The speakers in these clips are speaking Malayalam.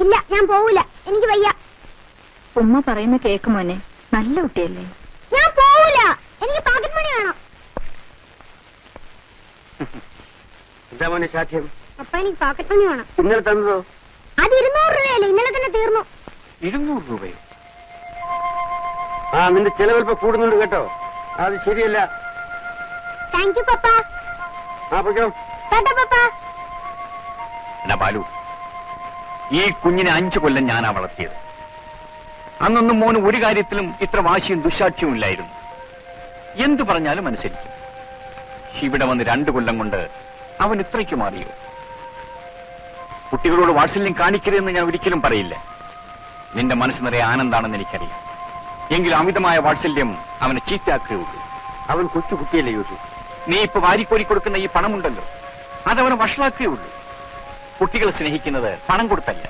ഇല്ല, ഞാൻ പോവില്ല, എനിക്ക് വയ്യ. ഉമ്മ പറയുന്ന കേക്ക് മോനെ, നല്ല കുട്ടിയല്ലേ. ഞാൻ പോവില്ല, എനിക്ക് പോക്കറ്റ് മണി വേണം. എന്താ മോനെ സാധ്യം? അപ്പ എനിക്ക് പോക്കറ്റ് മണി വേണം. ഇന്നലെ തന്നതോ? അത് 200 രൂപയല്ലേ, ഇന്നലെ തന്നെ തീർന്നു. 200 രൂപയോ? ആ, നിന്റെ ചെലവൽപ്പം കൂടുന്നുണ്ട് കേട്ടോ. അത് ശരിയല്ല. താങ്ക് യു പപ്പ. ആ, പൊയ്ക്കോ. ടാറ്റാ പപ്പ. എന്നാ ബാലു, ഈ കുഞ്ഞിനെ 5 കൊല്ലം ഞാനാ വളർത്തിയത്. അന്നൊന്നും മോന് ഒരു കാര്യത്തിലും ഇത്ര വാശിയും ദുശാഠ്യവും ഇല്ലായിരുന്നു. എന്തു പറഞ്ഞാലും അനുസരിക്കും. ഇവിടെ വന്ന് 2 കൊല്ലം കൊണ്ട് അവൻ ഇത്രയ്ക്ക് മാറിയോ? കുട്ടികളോട് വാത്സല്യം കാണിക്കരുതെന്ന് ഞാൻ ഒരിക്കലും പറയില്ല. നിന്റെ മനസ്സ് നിറയെ ആനന്ദാണെന്ന് എനിക്കറിയാം. എങ്കിലും അമിതമായ വാത്സല്യം അവനെ ചീത്തയാക്കുകയുള്ളൂ. അവൻ കൊച്ചുകുട്ടിയല്ലേ യൂസു. നീ ഇപ്പൊ വാരിക്കോരി കൊടുക്കുന്ന ഈ പണമുണ്ടല്ലോ, അതവനെ വഷളാക്കുകയുള്ളൂ. കുട്ടികളെ സ്നേഹിക്കുന്നത് പണം കൊടുത്തല്ല.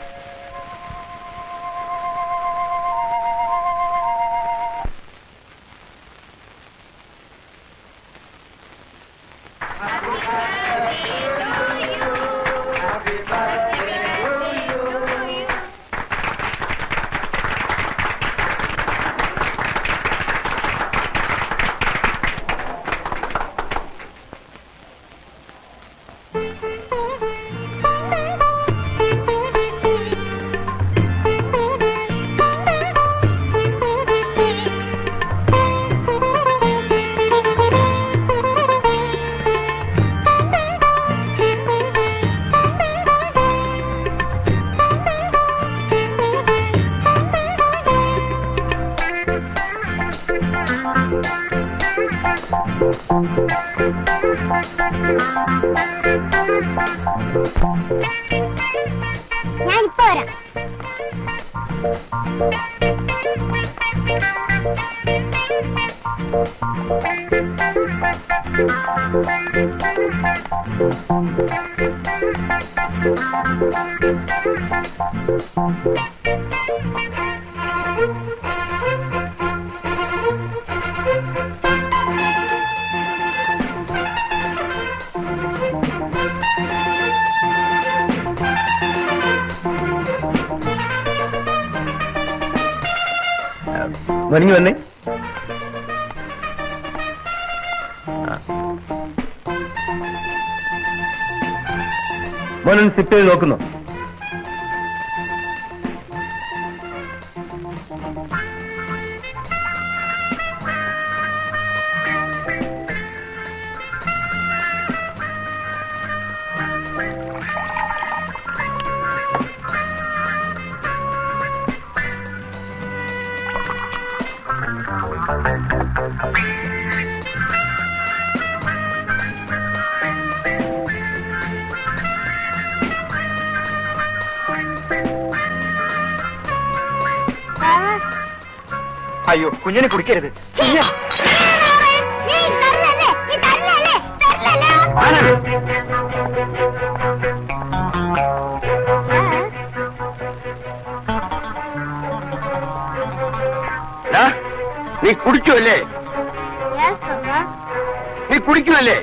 ഞാനിപ്പോ വരാം. വലിഞ്ഞു വന്നേ. മോനൊന്ന് സിപ്പ് ചെയ്ത് നോക്കുന്നു. അയ്യോ, കുഞ്ഞിനെ കുടിക്കരുത്. നീ കുടിക്കുമല്ലേ? നീ കുടിക്കുമല്ലേ?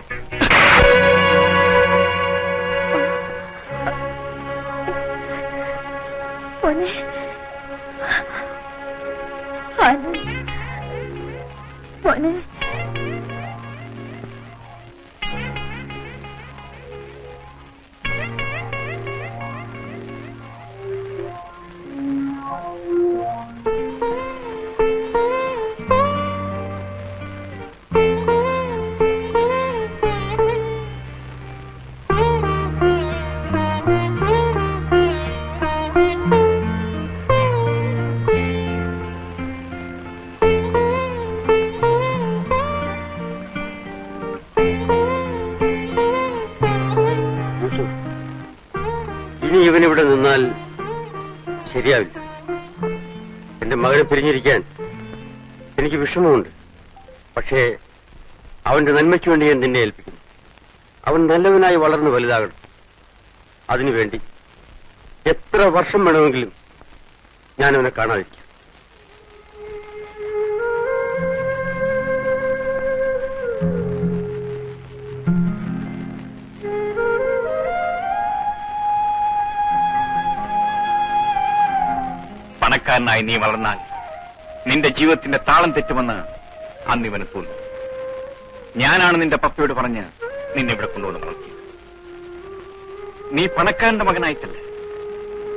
മോനെ ഇനി ഇവനിവിടെ നിന്നാൽ ശരിയാവില്ല. എന്റെ മകനെ പിരിഞ്ഞിരിക്കാൻ എനിക്ക് വിഷമമുണ്ട്. പക്ഷേ അവന്റെ നന്മയ്ക്ക് വേണ്ടി ഞാൻ നിന്നെ ഏൽപ്പിക്കുന്നു. അവൻ നല്ലവനായി വളർന്ന് വലുതാകണം. അതിനുവേണ്ടി എത്ര വർഷം വേണമെങ്കിലും ഞാൻ അവനെ കാണാതിരിക്കും. പണക്കാരനായി നീ വളർന്നാൽ നിന്റെ ജീവിതത്തിന്റെ താളം തെറ്റുമെന്ന് അന്ന് ഇവന് തോന്നി. ഞാനാണ് നിന്റെ പപ്പയോട് പറഞ്ഞ് നിന്നെ ഇവിടെ കൊണ്ടുവന്ന് വളർത്തിയത്. നീ പണക്കാരന്റെ മകനായിട്ടല്ല,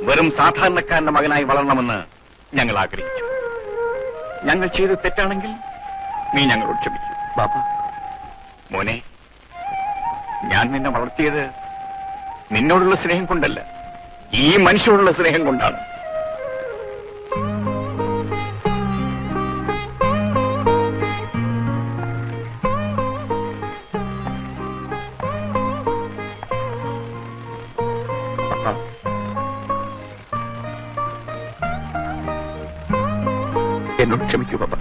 വെറും സാധാരണക്കാരന്റെ മകനായി വളരണമെന്ന് ഞങ്ങൾ ആഗ്രഹിച്ചു. ഞങ്ങൾ ചെയ്ത് തെറ്റാണെങ്കിൽ നീ ഞങ്ങളോട് ക്ഷമിക്കൂ. ബാപ്പ, മോനെ, ഞാൻ നിന്നെ വളർത്തിയത് നിന്നോടുള്ള സ്നേഹം കൊണ്ടല്ല, ഈ മനുഷ്യരോടുള്ള സ്നേഹം കൊണ്ടാണ്. എന്നോട് ക്ഷമിക്കൂ പപ്പ.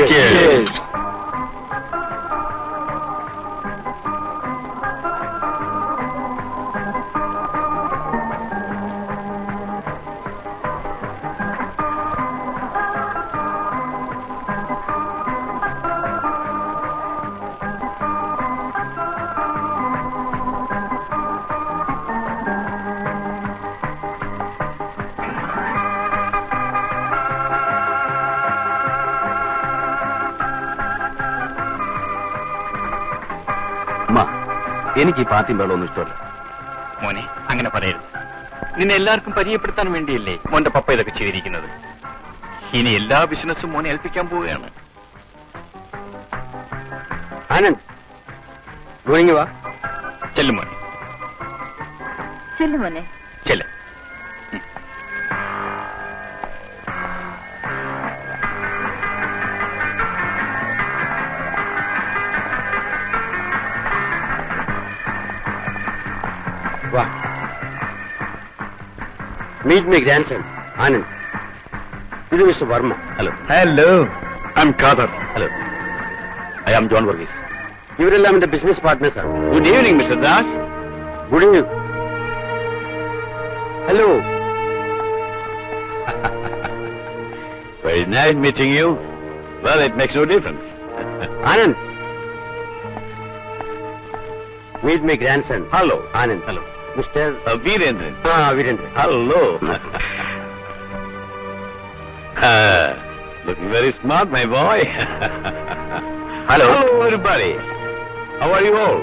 Cheers. എനിക്ക് ഈ പാർട്ടിയും വേണമെന്ന് ഇഷ്ടമല്ല. മോനെ, അങ്ങനെ പറയരുത്. നിന്നെ എല്ലാവർക്കും പരിചയപ്പെടുത്താൻ വേണ്ടിയല്ലേ മോന്റെ പപ്പ ഇതൊക്കെ ചെയ്തിരിക്കുന്നത്. ഇനി എല്ലാ ബിസിനസ്സും മോനെ ഏൽപ്പിക്കാൻ പോവുകയാണ്. ആനന്ദ്, ഗോയിങ് വാ. ചെല്ലും മോനെ, ചെല്ലു മോനെ. ചെല്ല. വാ. Meet my grandson, Anand. ഇത് mister Varma. Hello. Hello, I am Khader. Hello, I am John Varghese. ഇവരെല്ലാം എന്റെ ബിസിനസ് പാർട്ട്നേഴ്സാണ്. Good evening mister Das. Good evening. Hello. Very nice meeting you. Well, it makes no difference. Anand. Meet my grandson. Hello. Anand. Hello. Mr. Virendran. Virendran. Hello. Looking very smart, my boy. Hello. Hello, everybody. How are you all?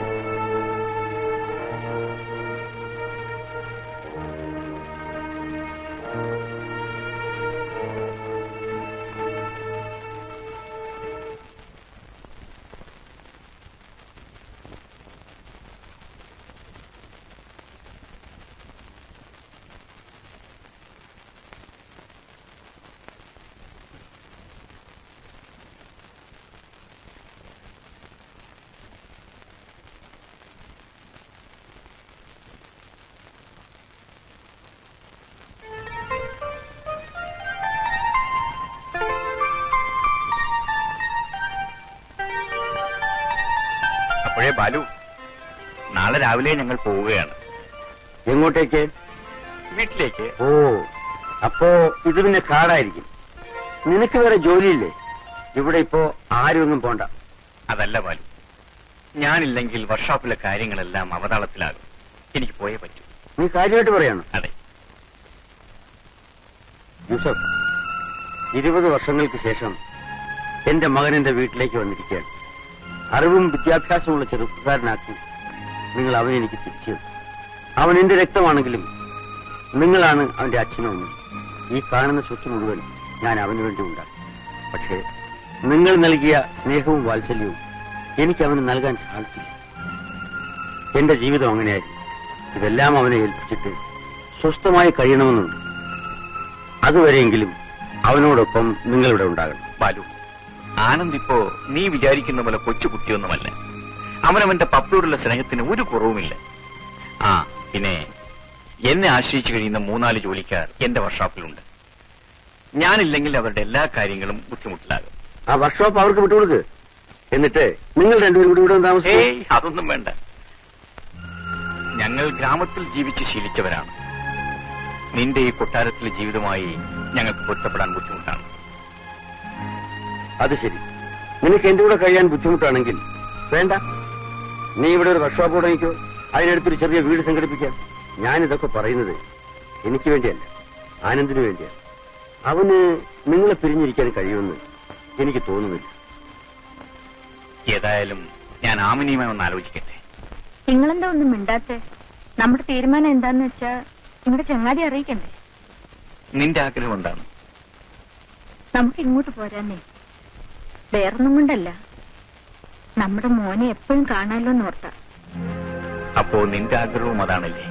അപ്പോഴേ ബാലു, നാളെ രാവിലെ ഞങ്ങൾ പോവുകയാണ്. എങ്ങോട്ടേക്ക്? വീട്ടിലേക്ക്. ഓ, അപ്പോ ഇത് പിന്നെ കാടായിരിക്കും. നിനക്ക് വേറെ ജോലിയില്ലേ? ഇവിടെ ഇപ്പോ ആരും ഒന്നും പോണ്ട. അതല്ല ബാലു, ഞാനില്ലെങ്കിൽ വർക്ക്ഷോപ്പിലെ കാര്യങ്ങളെല്ലാം അവതാളത്തിലാകും. എനിക്ക് പോയേ പറ്റൂ. നീ കാര്യമായിട്ട് പറയാണ്? അതെ. യൂസഫ്, 20 വർഷങ്ങൾക്ക് ശേഷം എന്റെ മകൻ എന്റെ വീട്ടിലേക്ക് വന്നിരിക്കുകയാണ്. അറിവും വിദ്യാഭ്യാസമുള്ള ചെറുപ്പക്കാരനാക്കി നിങ്ങൾ അവനെ എനിക്ക് തിരിച്ചു. അവൻ എന്റെ രക്തമാണെങ്കിലും നിങ്ങളാണ് അവന്റെ അച്ഛനും അമ്മയും. ഈ കാണുന്ന സ്വത്ത് മുഴുവൻ ഞാൻ അവന് വേണ്ടി ഉണ്ടാക്കി. പക്ഷേ നിങ്ങൾ നൽകിയ സ്നേഹവും വാത്സല്യവും എനിക്ക് അവന് നൽകാൻ സാധിച്ചില്ല. എന്റെ ജീവിതം അങ്ങനെയായിരുന്നു. ഇതെല്ലാം അവനെ ഏൽപ്പിച്ചിട്ട് സ്വസ്ഥമായി കഴിയണമെന്നുണ്ട്. അതുവരെയെങ്കിലും അവനോടൊപ്പം നിങ്ങളിവിടെ ഉണ്ടാകണം. ബാലു, ആനന്ദ് ഇപ്പോ നീ വിചാരിക്കുന്ന പോലെ കൊച്ചുകുട്ടിയൊന്നുമല്ല. അവനവന്റെ പപ്പയോടുള്ള സ്നേഹത്തിന് ഒരു കുറവുമില്ല. ആ പിന്നെ എന്നെ ആശ്രയിച്ചു കഴിയുന്ന 3-4 ജോലിക്കാർ എന്റെ വർക്ക്ഷോപ്പിലുണ്ട്. ഞാനില്ലെങ്കിൽ അവരുടെ എല്ലാ കാര്യങ്ങളും ബുദ്ധിമുട്ടിലാകും. ആ വർക്ക്ഷോപ്പ് അവർക്ക് വിട്ടുകൊടുക്ക്. എന്നിട്ട് നിങ്ങൾ രണ്ടുപേരും കൂടി ഇവിടെ താമസിക്കേ. അതൊന്നും വേണ്ട. ഞങ്ങൾ ഗ്രാമത്തിൽ ജീവിച്ച് ശീലിച്ചവരാണ്. നിന്റെ ഈ കൊട്ടാരത്തിലെ ജീവിതമായി ഞങ്ങൾക്ക് പൊരുത്തപ്പെടാൻ ബുദ്ധിമുട്ടാണ്. അത് ശരി. നിനക്ക് എന്റെ കൂടെ കഴിയാൻ ബുദ്ധിമുട്ടാണെങ്കിൽ വേണ്ട, നീ ഇവിടെ ഒരു വർക്ക്ഷോപ്പ് തുടങ്ങിക്കോ. അതിനടുത്തൊരു ചെറിയ വീട് സംഘടിപ്പിക്കാം. ഞാനിതൊക്കെ പറയുന്നത് എനിക്ക് വേണ്ടിയല്ല, ആനന്ദിന് വേണ്ടിയാണ്. അവന് നിങ്ങളെ പിരിഞ്ഞിരിക്കാൻ കഴിയുമെന്ന് എനിക്ക് തോന്നുന്നില്ല. ഏതായാലും ഞാൻ ആമിനിയുമായി ഒന്ന് ആലോചിക്കട്ടെ. നിങ്ങളെന്താ ഒന്നും മിണ്ടാത്തെ? നമ്മുടെ തീരുമാനം എന്താന്ന് വെച്ചാ നിങ്ങളുടെ ചങ്ങാതി അറിയിക്കണ്ടേ? നിന്റെ ആഗ്രഹം എന്താണ്? നമുക്ക് ഇങ്ങോട്ട് പോരാന്നേ. വേറൊന്നും കൊണ്ടല്ല, നമ്മുടെ മോനെ എപ്പോഴും കാണാമല്ലോ എന്നോർത്താ. അപ്പോ നിന്റെ ആഗ്രഹവും അതാണല്ലേ?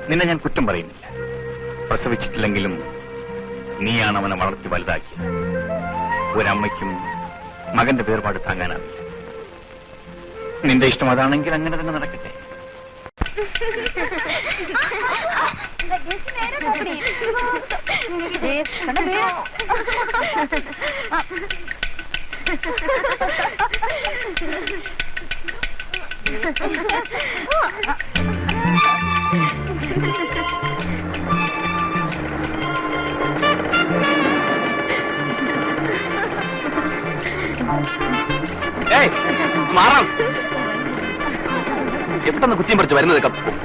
നിന്നെ ഞാൻ കുറ്റം പറയുന്നില്ല. പ്രസവിച്ചിട്ടില്ലെങ്കിലും നീയാണ് അവനെ വളർത്തി വലുതാക്കിയത്. ഒരമ്മയ്ക്കും മകന്റെ വേർപാട് താങ്ങാനാവില്ല. നിന്റെ ഇഷ്ടം അതാണെങ്കിൽ അങ്ങനെ തന്നെ നടക്കട്ടെ. മാറാം. എത്ര കുറ്റിയും പറിച്ച് വരുന്നത്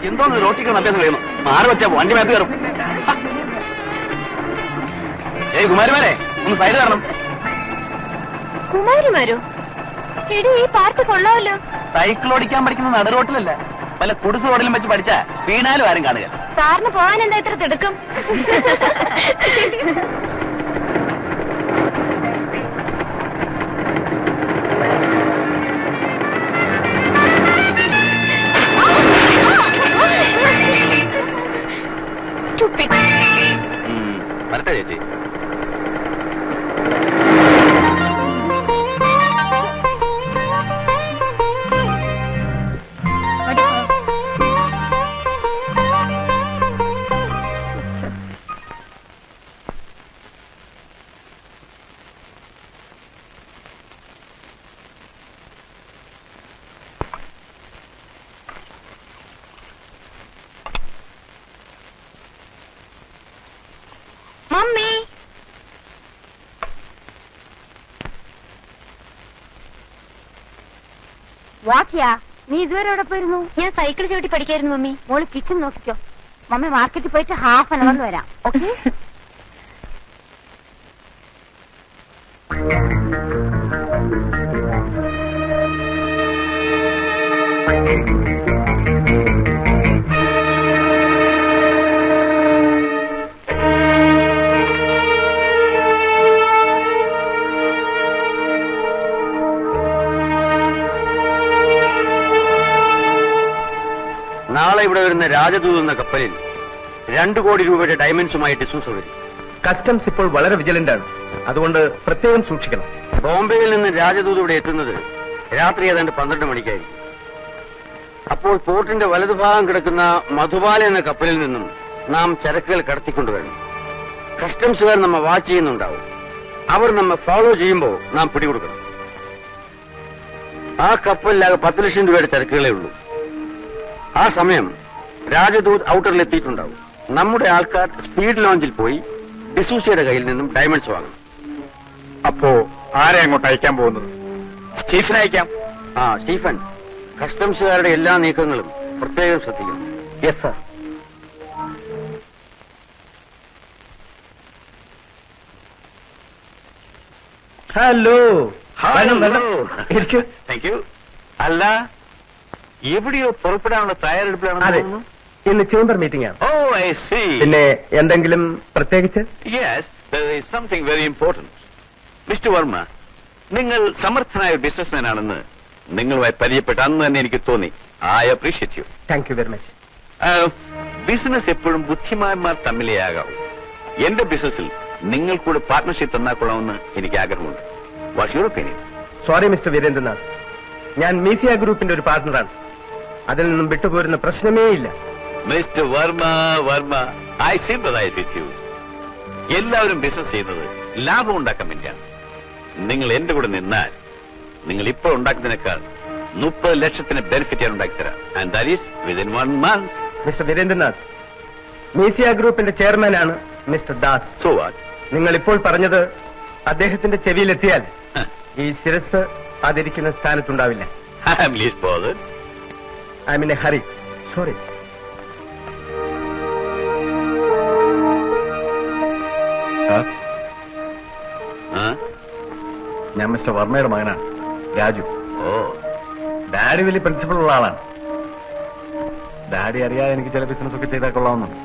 എന്തോന്ന് റോട്ടിക്കുന്ന അഭ്യാസം കഴിയുന്നു. മാറി വെച്ചാ വണ്ടി മേത്ത് കയറും. കുമാരിമാരെ ഒന്ന് സൈഡ് തരണം. കുമാരിമാരോ? എടി, ഈ പാർട്ടി കൊള്ളാമല്ലോ. സൈക്കിൾ ഓടിക്കാൻ പഠിക്കുന്ന നട റോട്ടിലല്ല, പല കുടിസ് റോഡിലും വെച്ച് പഠിച്ചാ വീണാലും ആരും കാണുക. സാറിന് പോകാൻ എന്താ ഇത്ര തിടുക്കം? വരട്ടെ ചേച്ചി. മമ്മി, വാക്കിയാ നീ ഇതുവരെ എവിടെ പോയിരുന്നു? ഞാൻ സൈക്കിൾ ചവിട്ടി പഠിക്കായിരുന്നു മമ്മി. മോള് കിച്ചൺ നോക്കിക്കോ. മമ്മി മാർക്കറ്റിൽ പോയിട്ട് ഹാഫ് ആൻ അവറിൽ വരാം. ഓക്കെ? നാളെ ഇവിടെ വരുന്ന രാജദൂത് എന്ന കപ്പലിൽ 2 കോടി രൂപയുടെ ഡയമണ്ട്സുമായി ഡിസൂസ വരും. കസ്റ്റംസ് ഇപ്പോൾ വളരെ വിജിലന്റ് ആണ്, അതുകൊണ്ട് പ്രത്യേകം സൂക്ഷിക്കണം. ബോംബെയിൽ നിന്ന് രാജദൂത് ഇവിടെ എത്തുന്നത് രാത്രി ഏതാണ്ട് 12 മണിക്കായിരിക്കും. അപ്പോൾ പോർട്ടിന്റെ വലതുഭാഗം കിടക്കുന്ന മധുബാല എന്ന കപ്പലിൽ നിന്നും നാം ചരക്കുകൾ കടത്തിക്കൊണ്ടുവരണം. കസ്റ്റംസുകാർ നമ്മെ വാച്ച് ചെയ്യുന്നുണ്ടാവും. അവർ നമ്മെ ഫോളോ ചെയ്യുമ്പോൾ നാം പിടികൊടുക്കണം. ആ കപ്പലിലാകെ 10 ലക്ഷം രൂപയുടെ ചരക്കുകളേ ഉള്ളൂ. ആ സമയം രാജദൂത് ഔട്ടറിൽ എത്തിയിട്ടുണ്ടാവും. നമ്മുടെ ആൾക്കാർ സ്പീഡ് ലോഞ്ചിൽ പോയി ഡിസൂസയുടെ കയ്യിൽ നിന്നും ഡയമണ്ട്സ് വാങ്ങണം. അപ്പോ ആരെ അങ്ങോട്ട് അയക്കാൻ പോകുന്നത്? സ്റ്റീഫനെ അയക്കാം. സ്റ്റീഫൻ, കസ്റ്റംസുകാരുടെ എല്ലാ നീക്കങ്ങളും പ്രത്യേകം ശ്രദ്ധിക്കണം. Yes sir. Hello. Thank you. അല്ല, എവിടെയോ പുറപ്പെടാനുള്ള തയ്യാറെടുപ്പിലാണ്. ഇന്ന് ചേംബർ മീറ്റിംഗ് ആണ്. ഓ, ഐ സീ. പിന്നെ എന്തെങ്കിലും പ്രത്യേകിച്ച്? Yes, there is something very important. Mister Varma, നിങ്ങൾ സമർത്ഥനായ ബിസിനസ്മാൻ ആണെന്ന് നിങ്ങളുമായി പരിചയപ്പെട്ട അന്ന് തന്നെ എനിക്ക് തോന്നി. I appreciate you. Thank you very much. Business എപ്പോഴും ബുദ്ധിമാന്മാർ തമ്മിലേ ആകാവൂ. എന്റെ ബിസിനസ്സിൽ നിങ്ങൾ കൂടെ പാർട്ട്ണർഷിപ്പ് തന്നാൽ കൊള്ളാമെന്ന് എനിക്ക് ആഗ്രഹമുണ്ട്. What's your opinion? Sorry mister Veerendranath, ഞാൻ മീസിയ ഗ്രൂപ്പിന്റെ ഒരു പാർട്ണറാണ്. അതിൽ നിന്നും വിട്ടുപോരുന്ന പ്രശ്നമേ ഇല്ല. Mister Varma I sympathise with you. എല്ലാവരും ബിസിനസ് ചെയ്യുന്നത് ലാഭം ഉണ്ടാക്കാൻ വേണ്ടിയാണ്. നിങ്ങൾ എന്റെ കൂടെ നിന്നാൽ നിങ്ങൾ ഇപ്പോൾ ഉണ്ടാക്കുന്നതിനേക്കാൾ 30 ലക്ഷത്തിന് ബെനിഫിറ്റ് ഞാൻ ഉണ്ടാക്കിത്തരാം. And that is within 1 month. Mister Veerendranath, മീസിയ ഗ്രൂപ്പിന്റെ ചെയർമാനാണ് മിസ്റ്റർ ദാസ്. So what? നിങ്ങൾ ഇപ്പോൾ പറഞ്ഞത് അദ്ദേഹത്തിന്റെ ചെവിയിലെത്തിയാൽ ഈ ശിരസ് അതിരിക്കുന്ന സ്ഥാനത്തുണ്ടാവില്ല. I am least bothered. I mean a hurry. Sorry. ഞാൻ മിസ്റ്റർ വർമ്മയുടെ മകനാണ്, രാജു. ഓ, ഡാഡി വലിയ പ്രിൻസിപ്പൾ ഉള്ള ആളാണ്. ഡാഡി അറിയാതെ എനിക്ക് ചില ബിസിനസ് ഒക്കെ ചെയ്താൽ കൊള്ളാവുന്നുണ്ട്.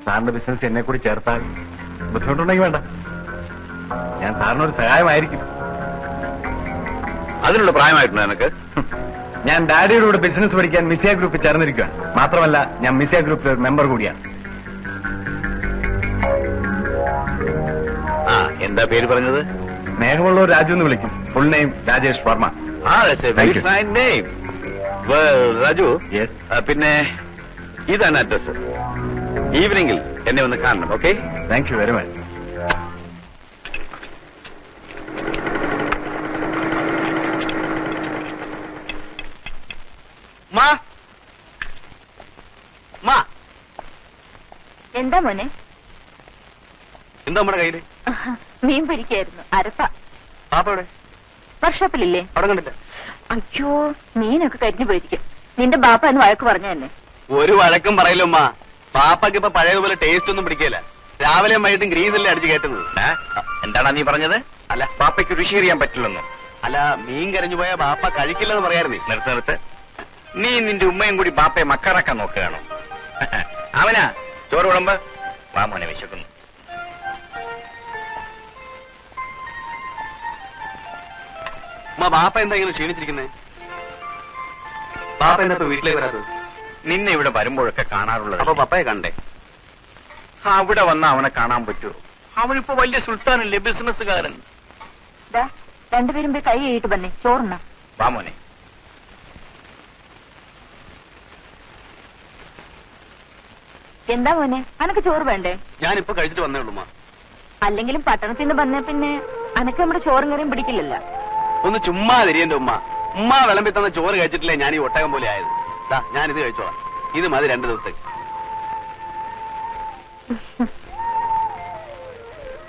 സാറിന്റെ ബിസിനസ് എന്നെ കൂടി ചേർത്താൽ ബുദ്ധിമുട്ടുണ്ടെങ്കിൽ വേണ്ട, ഞാൻ സാറിനൊരു സഹായമായിരിക്കും. അതിനുള്ള പ്രായമായിട്ടുണ്ടോ എനിക്ക്? ഞാൻ ഡാഡിയുടെ കൂടെ ബിസിനസ് പഠിക്കാൻ മിസിയ ഗ്രൂപ്പിൽ ചേർന്നിരിക്കുകയാണ്. മാത്രമല്ല ഞാൻ മിസിയ ഗ്രൂപ്പിലെ ഒരു മെമ്പർ കൂടിയാണ്. ആ, എന്താ പേര് പറഞ്ഞത്? സ്നേഹമുള്ള രാജു എന്ന് വിളിക്കും. Full name Rajesh Varma. Very fine name. Raju, yes. പിന്നെ ഇതാണ് അഡ്രസ്. ഈവനിങ്ങിൽ എന്നെ ഒന്ന് കാണണം. Okay? Thank you very much. എന്താ മോനെ? എന്താ നമ്മുടെ കയ്യില്? മീൻ പിടിക്കായിരുന്നു. അരപ്പ. പാപ്പ എവിടെ? വർക്ക്ഷോപ്പിലില്ലേ? അവിടെ കണ്ടില്ല. അയ്യോ, മീനൊക്കെ കരിഞ്ഞു പോയിരിക്കും. നിന്റെ ബാപ്പ എന്ന് വഴക്ക് പറഞ്ഞു തന്നെ. ഒരു വഴക്കും പറയില്ല ഉമ്മ. പാപ്പക്ക് ഇപ്പൊ പഴയതുപോലെ ടേസ്റ്റ് ഒന്നും പിടിക്കില്ല. രാവിലെ വൈകിട്ടും ഗ്രീസല്ലേ അടിച്ചു കയറ്റുന്നത്. എന്താടാ നീ പറഞ്ഞത്? അല്ല, പാപ്പയ്ക്ക് രുചി അറിയാൻ പറ്റില്ലെന്നോ? അല്ല, മീൻ കരിഞ്ഞു പോയ ബാപ്പ കഴിക്കില്ലെന്ന് പറയാറുന്നേ. നിർത്ത്. നീ നിന്റെ ഉമ്മയും കൂടി ബാപ്പയെ മക്കാറാക്കാൻ നോക്കുകയാണോ? അവനാ ചോറ് വിളമ്പ്. വാ മോനെ, വിശക്കുന്നു. ബാപ്പ എന്താ ഇങ്ങനെ ക്ഷീണിച്ചിരിക്കുന്നേ? ബാപ്പ എന്താ ഇപ്പൊ വീട്ടിലേക്ക് വരാത്തത്? നിന്നെ ഇവിടെ വരുമ്പോഴൊക്കെ കാണാറുള്ളത്. അപ്പൊ പപ്പയെ കണ്ടേ? അവിടെ വന്ന അവനെ കാണാൻ പറ്റുമോ? അവനിപ്പോ വലിയ സുൽത്താനല്ലേ, ബിസിനസ്സുകാരൻ. രണ്ടുപേരും പോയി കൈ കഴിയിട്ട് വന്നേ, ചോറുണ്ണ. വാ മോനെ. എന്താ മോനെ, അനക്ക് ചോറ് വേണ്ടേ? ഞാനിപ്പോ കഴിച്ചിട്ട് വന്നേ ഉള്ളൂ. അല്ലെങ്കിലും പട്ടണത്തിൽ നിന്ന് വന്ന പിന്നെ അനക്ക് നമ്മുടെ ചോറും കറിയും പിടിക്കില്ലല്ലോ. ഒന്ന് ചുമ്മാ തിരിയന്റെ ഉമ്മ. ഉമ്മ വിളമ്പി തന്ന ചോറ് കഴിച്ചിട്ടില്ലേ ഞാൻ ഈ ഒട്ടകം പോലെ ആയത്. ഞാനിത് കഴിച്ചോളാം. ഇത് മതി 2 ദിവസത്തേക്ക്.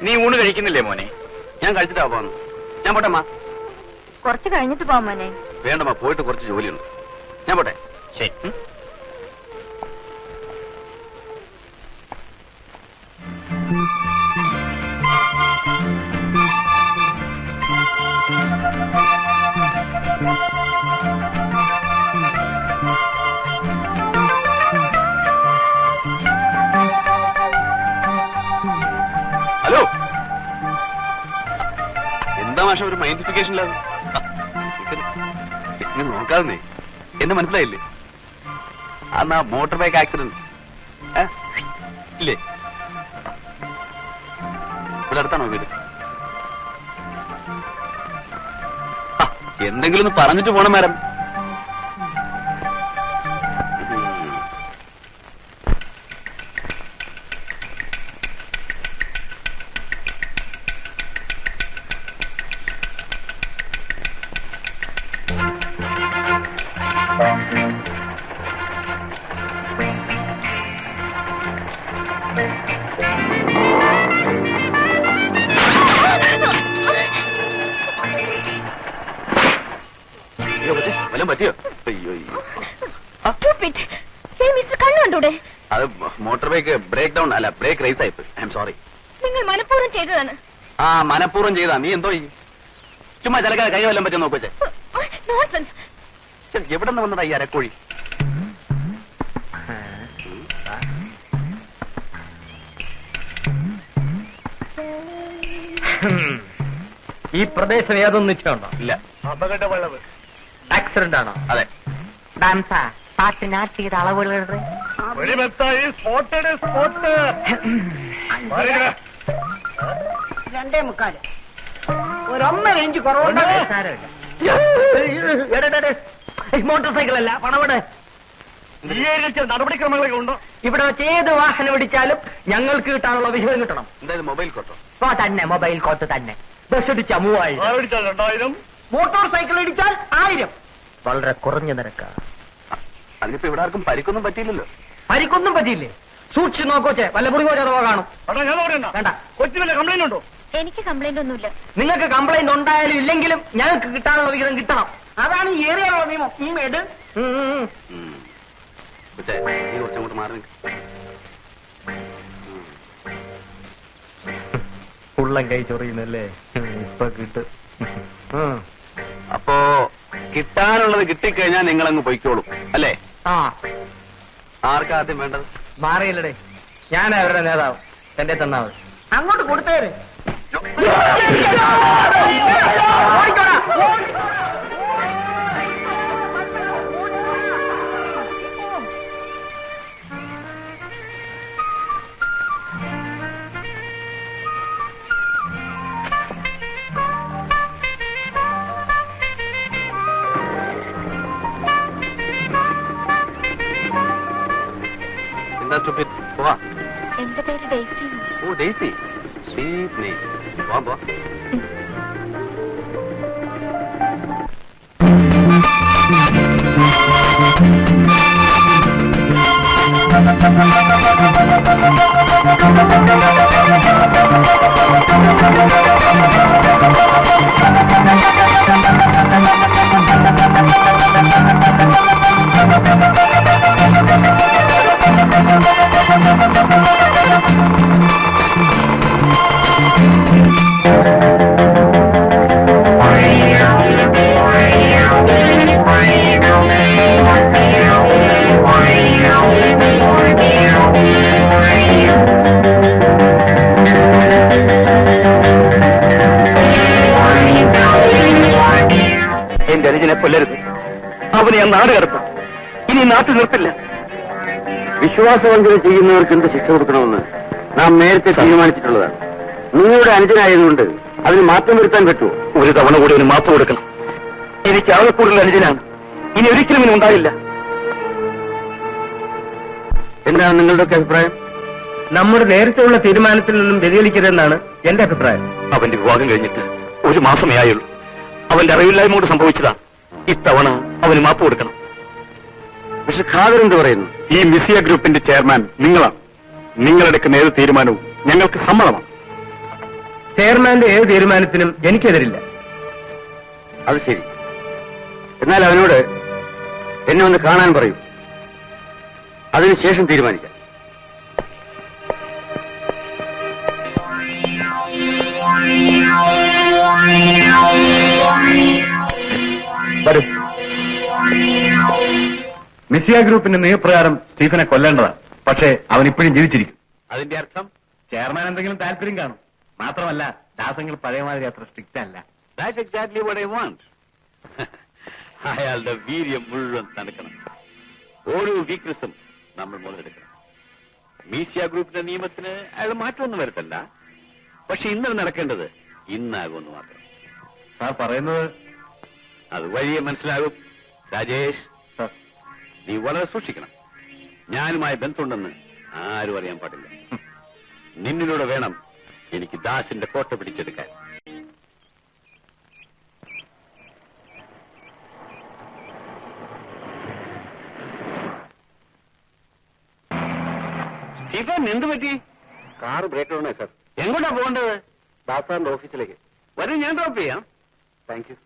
നീ ഊണ് കഴിക്കുന്നില്ലേ മോനെ? ഞാൻ കഴിച്ചിട്ടാ പോന്നു. ഞാൻ പോട്ടെ അമ്മ. കുറച്ച് കഴിഞ്ഞിട്ട് പോവാ മോനെ. വേണ്ടമ്മ, പോയിട്ട് കുറച്ച് ജോലിയുണ്ട്. ഞാൻ പോട്ടെ. ശരി. ഹലോ, എന്താ മാഷ ഒരു മൈൻഡിഫിക്കേഷൻ ഇല്ലാതെ? ഇങ്ങനെ നോക്കാതെ എന്നെ മനസ്സിലായില്ലേ? അന്നാ മോട്ടോർ ബൈക്ക് ആക്സിഡന്റ് ഇല്ലേ? ഇവിടെ അടുത്താണോ വീട്? എന്തെങ്കിലും ഒന്ന് പറഞ്ഞിട്ട് പോണം മാഡം. വല്ലതും പറ്റിയോ? അയ്യോ, കണ്ണുണ്ടൂടെ? അത് മോട്ടോർ ബൈക്ക് ബ്രേക്ക് ഡൗൺ അല്ല, ബ്രേക്ക് റേസ് ആയിപ്പോയി. I am sorry. നിങ്ങൾ മനഃപൂർവ്വം ചെയ്തതാണ്. മനഃപൂർവ്വം ചെയ്താ. നീ എന്തോ ചുമ്മാ ചിലക്കാതെ കൈ വല്ലതും പറ്റുമോ നോക്കേ. എവിടെ നിന്ന് വന്നതാ ഈ അരക്കോഴി? ഈ പ്രദേശം ഏതൊന്നും നിശ്ചയമുണ്ടോ? ഇല്ല. അപകട വളവ്. ആക്സിഡന്റ് ആണോ? അതെ. പാട്ട് നാട്ടിയത് അളവുകളുടെ ഒരു മെത്തായി സ്പോട്ടഡ് സ്പോട്ട്. 2:45. ഒരു 1.5 ഇഞ്ച് കുറവുണ്ട്. മോട്ടോർ സൈക്കിൾ അല്ല, പണവിടെ. ഈ ഏരിയയിൽ ചില നടപടിക്രമങ്ങളൊക്കെ ഉണ്ടോ? ഇവിടെ വെച്ച് ഏത് വാഹനം ഇടിച്ചാലും ഞങ്ങൾക്ക് കിട്ടാനുള്ള വിഹിതം കിട്ടണം. എന്തായാലും മൊബൈൽ കോട്ടോ? തന്നെ മൊബൈൽ കോട്ട് തന്നെ. ബസ് ഇടിച്ചാൽ 3000, 2000. മോട്ടോർ സൈക്കിൾ ഇടിച്ചാൽ 1000. വളരെ കുറഞ്ഞ നിരക്ക. അതിനിപ്പോ ഇവിടെ ആർക്കും പരിക്കൊന്നും പറ്റിയില്ലല്ലോ. പരിക്കൊന്നും പറ്റിയില്ലേ? സൂക്ഷിച്ച് നോക്കോച്ചേ, വല്ല മുറിവോ ചെറവോ കാണും. ഞാൻ പറയണ്ട. വേണ്ട. കൊച്ചു വല്ല കംപ്ലൈന്റ് ഉണ്ടോ? എനിക്ക് കംപ്ലൈന്റ് ഒന്നുമില്ല. നിങ്ങൾക്ക് കംപ്ലൈന്റ് ഉണ്ടായാലും ഇല്ലെങ്കിലും ഞങ്ങൾക്ക് കിട്ടാനുള്ള വിഹിതം കിട്ടണം. അതാണ് ഈ ഏരിയയിലുള്ള നിയമം. ഈ മേട് കൊച്ചേ, നീ കുറച്ചങ്ങോട്ട് മാറി നിൽക്ക്. ഉള്ളം കൈ ചൊറിയുന്നല്ലേ, ഇപ്പൊ കിട്ടും. അപ്പോ കിട്ടാനുള്ളത് കിട്ടിക്കഴിഞ്ഞാൽ നിങ്ങളങ്ങ് പൊയ്ക്കോളും അല്ലേ? ആ, ആർക്കാ ആദ്യം വേണ്ടത്? മാറിയില്ലടേ, ഞാൻ അവരുടെ നേതാവ്. എന്റെ തന്നാ മതി. അങ്ങോട്ട് കൊടുത്തേര്. എന്താ stupid? പോവാ. എന്റെ പേര് ഡേസി. ഓ, ഡെയ്സി. Sweet name. പോവാം, പോവാം. എന്റെ അനുജനെ കൊല്ലരുത്. അവനെ ഞാൻ നാട് കടത്താം. ഇനി നാട്ടിൽ നിർത്തില്ല. വിശ്വാസവഞ്ചന ചെയ്യുന്നവർക്ക് എന്ത് ശിക്ഷ കൊടുക്കണമെന്ന് നാം നേരത്തെ തീരുമാനിച്ചിട്ടുള്ളതാണ്. നിങ്ങളുടെ അനുജനായതുകൊണ്ട് അതിന് മാറ്റം വരുത്താൻ പറ്റുമോ? ഒരു തവണ കൂടി അവന് മാപ്പ് കൊടുക്കണം. എനിക്ക് ആകെ കൂടുതൽ അനുജനാണ്. ഇനി ഒരിക്കലും ഇനി ഉണ്ടാവില്ല. എന്താണ് നിങ്ങളുടെയൊക്കെ അഭിപ്രായം? നമ്മുടെ നേരത്തെയുള്ള തീരുമാനത്തിൽ നിന്നും വ്യതിചലിക്കരുതെന്നാണ് എന്റെ അഭിപ്രായം. അവന്റെ വിവാഹം കഴിഞ്ഞിട്ട് ഒരു മാസമേ ആയുള്ളൂ. അവന്റെ അറിവില്ലായ്മ കൊണ്ട് സംഭവിച്ചതാണ്. ഇത്തവണ അവന് മാപ്പ് കൊടുക്കണം. പക്ഷെ ഖാദർ എന്ത് പറയുന്നു? ഈ മിസിയ ഗ്രൂപ്പിന്റെ ചെയർമാൻ നിങ്ങളാണ്. നിങ്ങളെടുക്കുന്ന ഏത് തീരുമാനവും ഞങ്ങൾക്ക് സമ്മതമാണ്. ചെയർമാന്റെ ഏത് തീരുമാനത്തിനും എനിക്കെതിരില്ല. അത് ശരി. എന്നാൽ അവനോട് എന്നെ ഒന്ന് കാണാൻ പറയൂ. അതിനുശേഷം തീരുമാനിക്കാം. വരൂ. മിസിയ ഗ്രൂപ്പിന്റെ നിയമപ്രകാരം സ്റ്റീഫനെ കൊല്ലേണ്ടതാണ്. പക്ഷേ അവൻ ഇപ്പോഴും ജീവിച്ചിരിക്കും. അതിന്റെ അർത്ഥം ചെയർമാൻ എന്തെങ്കിലും താല്പര്യം കാണും. മാത്രമല്ല ദാസങ്ങൾ പഴയമാതിരി അത്ര സ്ട്രിക്റ്റ് അല്ല. That's exactly what I want. അയാളുടെ വീര്യം മുഴുവൻ തണുക്കണം. ഓരോ വീക്ക്നെസ്സും നമ്മൾ മുതലെടുക്കണം. മീസിയ ഗ്രൂപ്പിന്റെ നിയമത്തിന് അയാൾ മാറ്റമൊന്നും വരുത്തല്ല. പക്ഷെ ഇന്നലെ നടക്കേണ്ടത് ഇന്നാകുമെന്ന് മാത്രം. സാർ പറയുന്നത് അത് വഴിയെ മനസ്സിലാകും. രാജേഷ്, നീ വളരെ സൂക്ഷിക്കണം. ഞാനുമായി ബന്ധമുണ്ടെന്ന് ആരും അറിയാൻ പാടില്ല. നിന്നിലൂടെ വേണം എനിക്ക് ദാസിന്റെ കോട്ട പിടിച്ചെടുക്കാൻ. സ്റ്റീഫൻ, എന്ത് പറ്റി? കാർ ബ്രേക്ക് ഡൗൺ ആയി സാർ. എങ്ങോട്ടാ പോകേണ്ടത്? ദാസാറിന്റെ ഓഫീസിലേക്ക്. വരും, ഞാൻ ഡ്രോപ്പ് ചെയ്യാം. Thank you.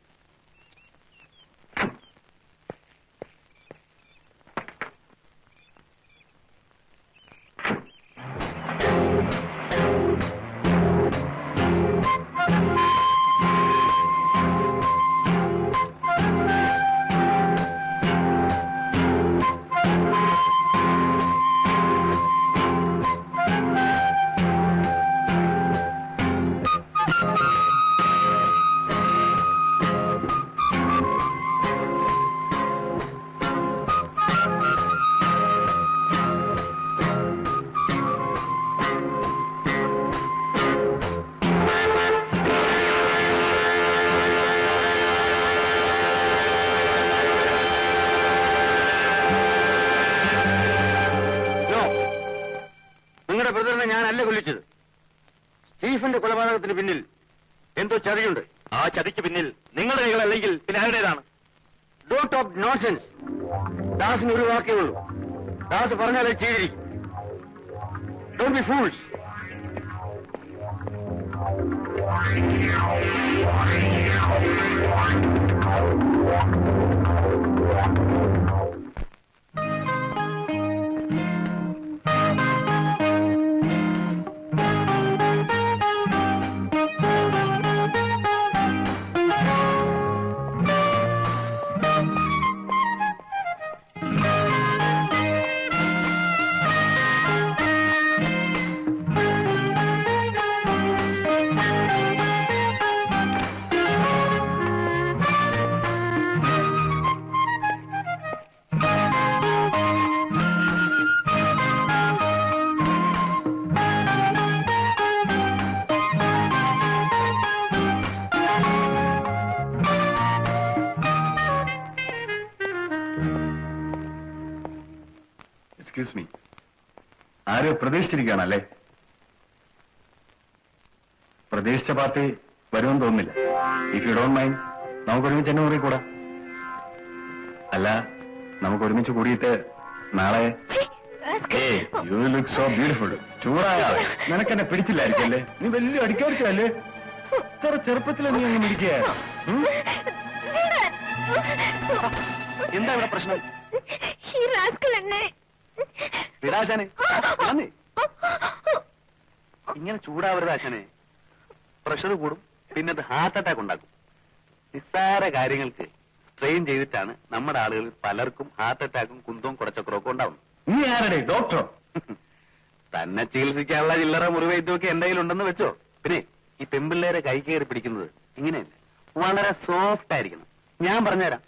ഞാനല്ല കൊല്ലിച്ചത്. സ്റ്റീഫന്റെ കൊലപാതകത്തിന് പിന്നിൽ എന്തോ ചതിയുണ്ട്. ആ ചതിക്ക് പിന്നിൽ നിങ്ങളുടെ കൈകളല്ലെങ്കിൽ പിന്നെ ആരുടേതാണ്? Don't talk nonsense. ദാസിന് ഒരു വാക്കേ ഉള്ളൂ. ദാസ് പറഞ്ഞാലേ ചെയ്തിരിക്കും. Don't be fools. Excuse me, ആരോ പ്രതീക്ഷിച്ചിരിക്കുകയാണല്ലേ? പ്രതീക്ഷിച്ച പാർട്ടി വരുമെന്ന് തോന്നുന്നില്ല. ഇഫ് യു ഡോണ്ട് മൈൻഡ് നമുക്ക് ഒരുമിച്ച് എന്നെ മുറി കൂടാ. അല്ല, നമുക്ക് ഒരുമിച്ച് കൂടിയിട്ട് നാളെ യു ലുക്ക് സോ ബ്യൂട്ടിഫുൾ. ചൂടാകാതെ. നിനക്കെന്നെ പിടിച്ചില്ലായിരിക്കും അല്ലേ? നീ വലിയ അടിക്കാരിക്കല്ലേ? ഇത്ര ചെറുപ്പത്തിലെ നീ അങ്ങ് മിടിക്കുക. എന്താ ഇവിടെ പ്രശ്നം? ഈ റാസ്കൽ എന്നെ വിടാശാനെ, ഇങ്ങനെ ചൂടാവരുത് ആശാനെ. പ്രഷർ കൂടും, പിന്നെ അത് ഹാർട്ട് അറ്റാക്ക് ഉണ്ടാക്കും. നിസ്സാര കാര്യങ്ങൾക്ക് സ്ട്രെയിൻ ചെയ്തിട്ടാണ് നമ്മുടെ ആളുകളിൽ പലർക്കും ഹാർട്ട് അറ്റാക്കും കുന്തവും കുടച്ചക്രമൊക്കെ ഉണ്ടാവുന്നത്. നീ ആരുടെ ഡോക്ടറോ? തന്നെ ചികിത്സിക്കാനുള്ള ചില്ലറ മുറിവൈദ്യമൊക്കെ എന്റെ കയ്യിലുണ്ടെന്ന് വെച്ചോ. പിന്നെ ഈ പെമ്പിള്ളേരെ കൈ കയറി പിടിക്കുന്നത് ഇങ്ങനെയല്ല, വളരെ സോഫ്റ്റ് ആയിരിക്കണം. ഞാൻ പറഞ്ഞുതരാം.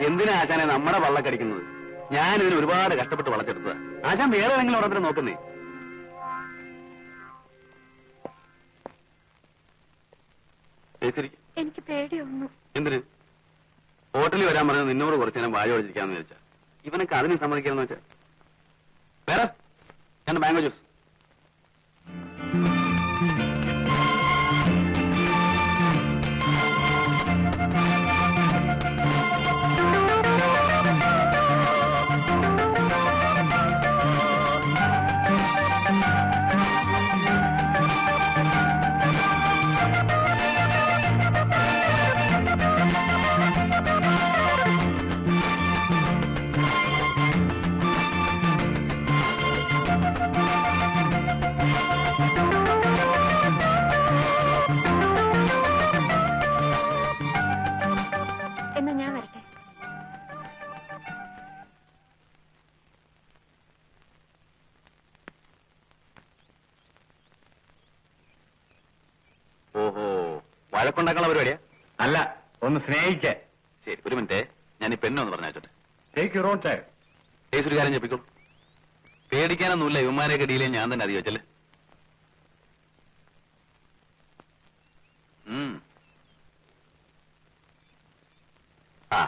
എന്തിനാ ആശാനെ നമ്മുടെ വള്ളക്കടിക്കുന്നത്? ഞാനിതിന് ഒരുപാട് കഷ്ടപ്പെട്ട് വളച്ചെടുത്തതാ. ആശാൻ വേറെ ഏതെങ്കിലും ഓരോരുത്തരെ നോക്കുന്നേ. എനിക്ക് പേടിയൊന്നു. എന്തിന്? ഹോട്ടലിൽ വരാൻ പറഞ്ഞത് നിന്നോട് കുറച്ചു നേരം വായ ഒഴിച്ചിരിക്കാന്ന് ചോദിച്ചാ ഇവനൊക്കെ അതിന് സമ്മതിക്കാന്ന് വെച്ചാ. വേറെ ഞാൻ മാംഗോ ജ്യൂസ്. എന്നാ ഞാൻ വരട്ടെ. ഓഹോ, വഴക്കുണ്ടാക്കാനുള്ള പരിപാടിയാ? അല്ല, ഒന്ന് സ്നേഹിക്കാൻ. ശരി, ഒരു മിനിറ്റ്. ഞാൻ ഈ പെണ്ണൊന്ന് പറഞ്ഞോട്ടെ. Take your own time. ഒരു കാര്യം ചെപ്പിക്കോളൂ. പേടിക്കാനൊന്നുമില്ല. ഇവന്മാരെയൊക്കെ ഡീൽ ചെയ്യാൻ ഞാൻ തന്നെ അറിയിച്ചല്ലേ. ആ,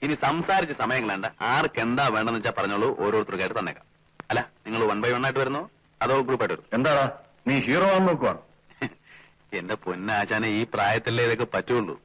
ഇനി സംസാരിച്ച സമയം കളയണ്ട. ആർക്ക് എന്താ വേണ്ടെന്ന് വെച്ചാൽ പറഞ്ഞോളൂ, ഓരോരുത്തർക്കായിട്ട് തന്നേക്കാം. അല്ല, നിങ്ങൾ 1 by 1 ആയിട്ട് വരുന്നോ അതോ ഗ്രൂപ്പായിട്ട് വരുന്നു? എന്താടാ നീ ഹീറോ ആണെന്ന് നോക്കുവാണ്? എന്റെ പൊന്നാശാനെ, ഈ പ്രായത്തിലേ ഇതൊക്കെ പറ്റുള്ളൂ.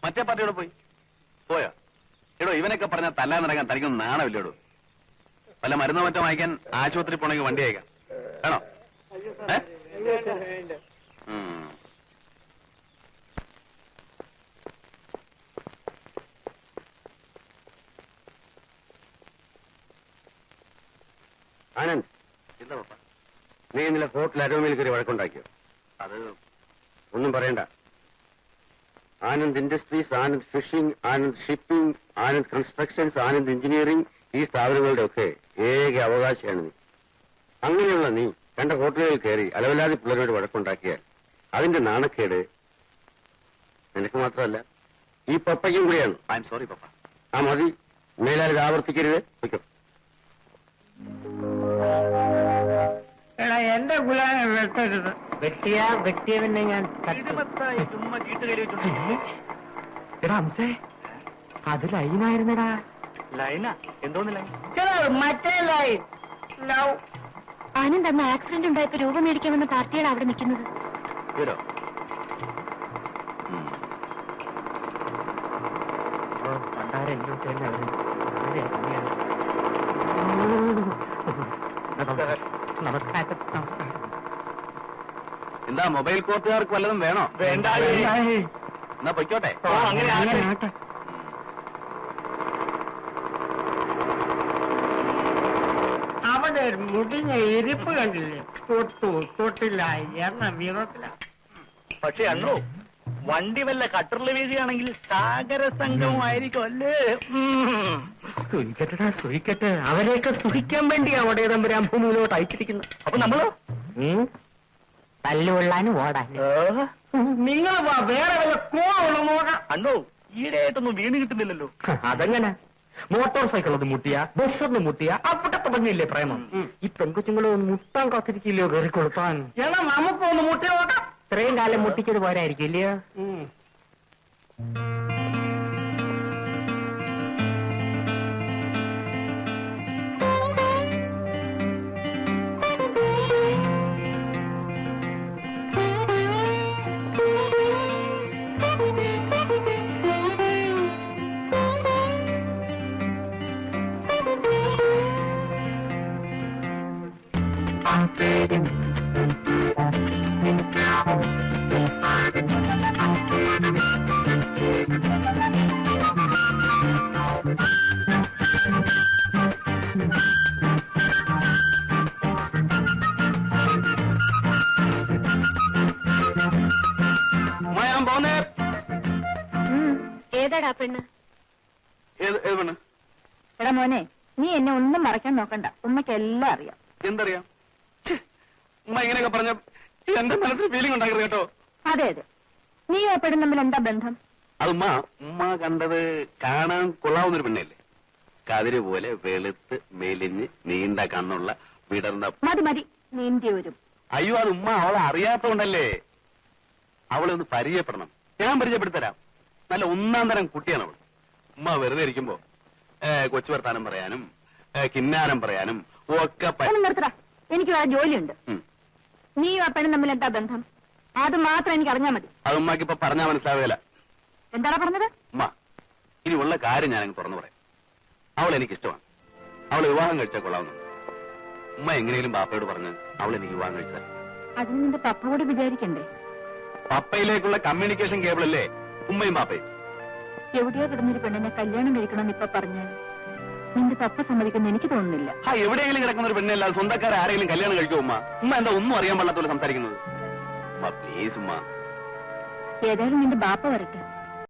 മറ്റേ പാർട്ടിയോടെ പോയോ? എടോ ഇവനൊക്കെ പറഞ്ഞാൽ തല്ലാന്നിറങ്ങാൻ തനിക്കൊന്നും നാണമില്ലേടോ. വല്ല മരുന്നോ മറ്റോ വാങ്ങിക്കാൻ ആശുപത്രി പോണെങ്കിൽ വണ്ടി അയക്കാം. വേണോ? ആനന്ദ്, എന്താ പപ്പ? നീ ഇന്നലെ ഹോട്ടൽ അരോമയിൽ കയറി വഴക്കുണ്ടാക്കിയോ? അത് ഒന്നും പറയണ്ട. Anand industries, Anand fishing, Anand shipping, Anand constructions, Anand engineering, ഈ സ്ഥാപനങ്ങളുടെ ഒക്കെ ഏക അവകാശിയാണ് നീ. അങ്ങനെയുള്ള നീ കണ്ട ഹോട്ടലുകളിൽ കയറി അലവലാതി പിള്ളേരോട് വഴക്കുണ്ടാക്കിയാൽ അതിന്റെ നാണക്കേട് നിനക്ക് മാത്രമല്ല ഈ പപ്പയ്ക്കും കൂടിയാണ്. ഐ എം സോറി പപ്പ. ആ മതി, മേലാൽ ഇത് ആവർത്തിക്കരുത്. വയ്ക്കും. എടാ എന്റെ ഗുലാനെ വെട്ടരുത്. വെട്ടിയവനെ ഞാൻ ചുമ്മാ ചീട്ട് കയറി വെച്ചു. എടാ അംസേ, അത് ലൈനായിരുന്നടാ. ലൈനാ? എന്തോന്ന് ലൈൻ? മറ്റേ ലൈൻ ലവ്. ആനന്ദ് അന്ന് ആക്സിഡന്റ് ഉണ്ടായപ്പോ രൂപ മേടിക്കാൻ വന്ന പാർട്ടിയാണ് അവിടെ നിൽക്കുന്നത്. ഇവരോ? എന്താ മൊബൈൽ കോർട്ടുകാർക്ക് വല്ലതും വേണോ? വേണ്ട. എന്നാ പൊയ്ക്കോട്ടെ. അങ്ങനെ അവിടെ മുടിഞ്ഞ ഇരിപ്പ് കണ്ടില്ലേ? തൊട്ടില്ല എന്ന വിധത്തില. പക്ഷെ അണ്ണോ, വണ്ടി വല്ല കട്ടറിൽ വീഴുകയാണെങ്കിൽ സാഗര സംഘമായിരിക്കും അല്ലേ? സുഖിക്കട്ടെടാ സുഖിക്കട്ടെ. അവരെയൊക്കെ സുഖിക്കാൻ വേണ്ടിയാ അവിടെ തമ്പുരാൻ ഭൂമിയിലോട്ട് അയച്ചിരിക്കുന്നത്. അപ്പൊ നമ്മളോ? തല്ലുകൊള്ളാനും ഓടാൻ. നിങ്ങൾ വേറെ വല്ല കോളുള്ള നോക്കാം. അണ്ണോ, ഈയിടെയായിട്ടൊന്നും വീണ് കിട്ടുന്നില്ലല്ലോ. അതെങ്ങനെ? മോട്ടോർ സൈക്കിൾ ഒന്ന് മുട്ടിയ, ബസ് ഒന്ന് മുട്ടിയ, അവിടെ തുടങ്ങിയില്ലേ പ്രേമം? ഈ പെൺകുച്ചുങ്ങളെ ഒന്ന് മുട്ടാൻ കാത്തിരിക്കില്ലയോ കയറി കൊടുത്താൻ? എന്നാ നമുക്കൊന്ന് മുട്ടി നോക്കാം. ഇത്രയും കാലം മുട്ടിച്ചത് പോരായിരിക്കും ഇല്ലയോ? ഏതാടാ പെണ്ണ്? ഏത് പെണ്ണ്? എടാ മോനെ, നീ എന്നെ ഒന്നും മറക്കാൻ നോക്കണ്ട. ഉമ്മയ്ക്ക് എല്ലാം അറിയാം. എന്തറിയാം? ഉമ്മ ഇങ്ങനെയൊക്കെ പറഞ്ഞ എന്റെ മനസ്സിൽ ഫീലിംഗ് ഉണ്ടാക്കരുത് കേട്ടോ. അതെ അതെ, നീ ആ പെണ്ണ് തമ്മിൽ എന്താ ബന്ധം? അത് ഉമ്മ കണ്ടത് കാണാൻ കൊള്ളാവുന്നൊരു പെണ്ണല്ലേ? കതിര് പോലെ വെളുത്ത് മെലിഞ്ഞ് നീണ്ട കണ്ണുള്ള വിടർന്ന. മതി മതി, നീന്തി വരും. അയ്യോ, അത് അവളെ അറിയാത്തോണ്ടല്ലേ. അവളെ ഒന്ന് പരിചയപ്പെടണം. ഞാൻ പരിചയപ്പെടുത്തരാം. നല്ല ഒന്നാം തരം കുട്ടിയാണ് അവൾ. ഉമ്മ വെറുതെ ഇരിക്കുമ്പോ കൊച്ചു വർത്താനം പറയാനും കിന്നാരം പറയാനും ഒക്കെ നിർത്തടാ, എനിക്ക് വേറെ ജോലിയുണ്ട്. നീ ആ പെണ്ണ് തമ്മിൽ എന്താ ബന്ധം? അത് മാത്രം എനിക്ക് അറിഞ്ഞാൽ മതി. അത് ഉമ്മക്ക് ഇപ്പൊ പറഞ്ഞാൽ മനസ്സിലാവില്ല. എന്താടാ പറഞ്ഞത്? ഉമ്മ, ഇനി ഉള്ള കാര്യം ഞാനങ്ങ് തുറന്നു പറയാം. അവൾ എനിക്കിഷ്ടമാണ്. അവൾ വിവാഹം കഴിച്ചാൽ കൊള്ളാവുന്നുണ്ട്. ഉമ്മ എങ്ങനെയും ബാപ്പയോട് പറഞ്ഞ് അവൾ എനിക്ക് വിവാഹം കഴിച്ചാൽ. അതിന് നിന്റെ പപ്പ കൂടി വിചാരിക്കണ്ടേ? പപ്പയിലേക്കുള്ള കമ്മ്യൂണിക്കേഷൻ കേബിളല്ലേ ഉമ്മയും ബാപ്പയും? എവിടെയോ കിടന്നൊരു പെണ്ണിനെ കല്യാണം കഴിക്കണമെന്ന് ഇപ്പൊ പറഞ്ഞാൽ നിന്റെ പപ്പ സമ്മതിക്കുന്ന എനിക്ക് തോന്നുന്നില്ല. എവിടെയെങ്കിലും കിടക്കുന്ന ഒരു പെണ്ണല്ലാതെ സ്വന്തക്കാരെ ആരെങ്കിലും കല്യാണം കഴിക്കുമോ ഉമ്മ? ഉമ്മ എന്താ ഒന്നും അറിയാൻ പാടില്ലാത്ത പോലെ സംസാരിക്കുന്നത്? ഉമ്മ പ്ലീസ് ഉമ്മ. ഏതായാലും നിന്റെ ബാപ്പ വരട്ടെ.